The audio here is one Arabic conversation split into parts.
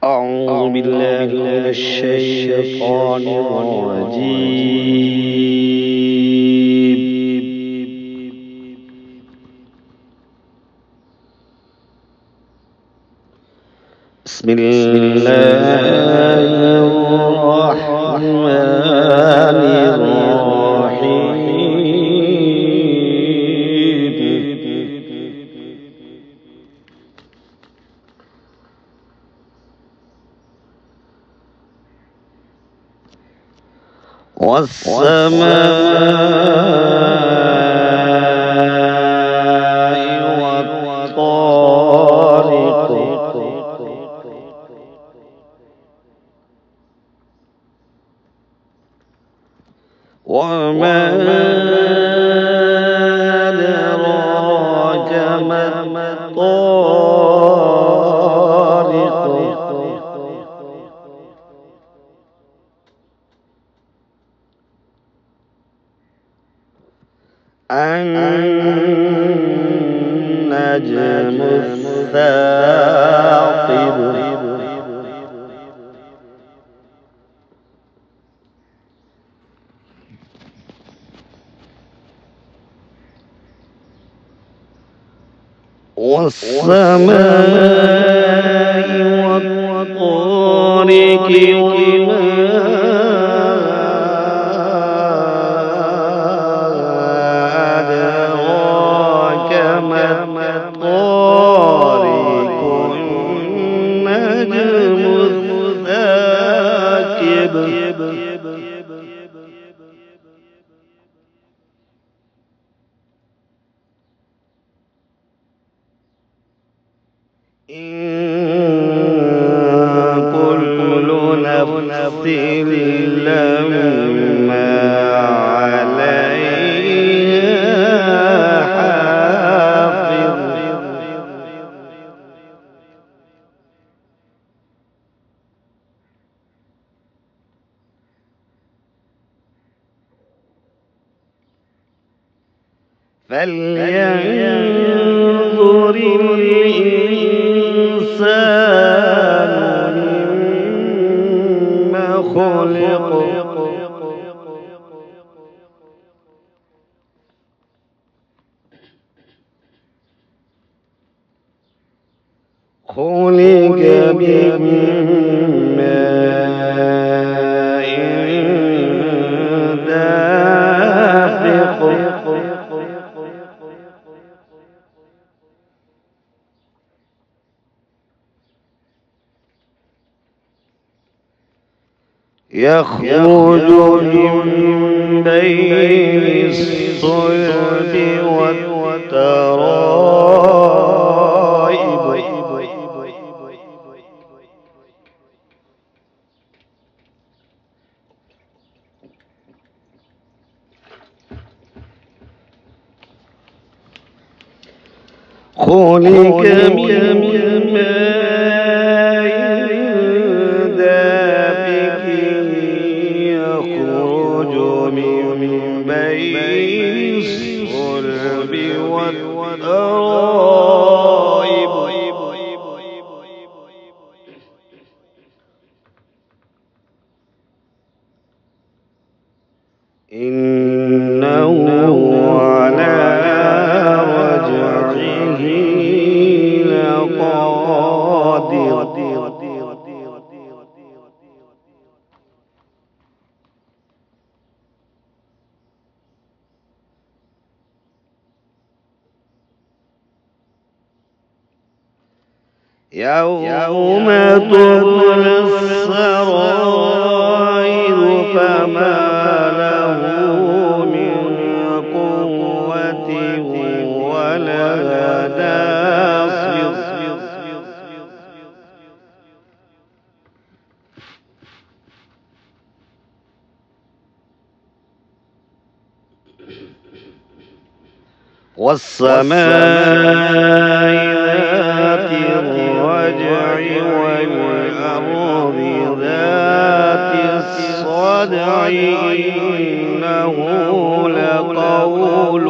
أعوذ بالله من الشيطان الرجيم. بسم الله الرحمن الرحيم. والسماء والطارق وما أدراك ما الطارق النجم الثاقب والسماء والطارق وما أدراك ما الطارق النجم الثاقب كل نفس لما عليها حافظ فلينظر الإنسان مما خلق من ماء دافق يخرج من بين الصلب والترائب خلق من ماء دافق يخرج من بين الصلب والترائب إنه على رجعه لقادر يوم تبلى السرائر فما له من قوة ولا ناصر والسماء ذات الرجع والأرض ذات الصدع إنه لقول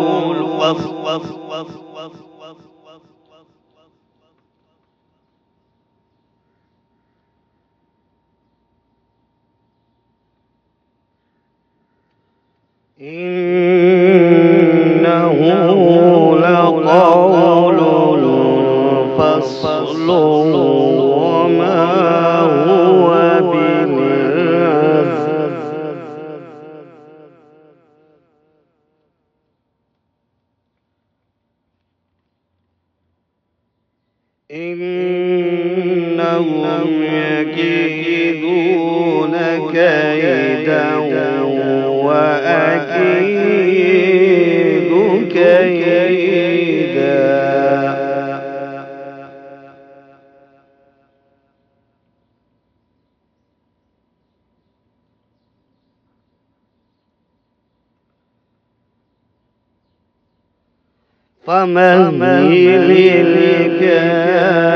إنه لقول فصل وما هو بالهزل إنهم يكيدون كيدا وأكيد كيدا فمهل الكافرين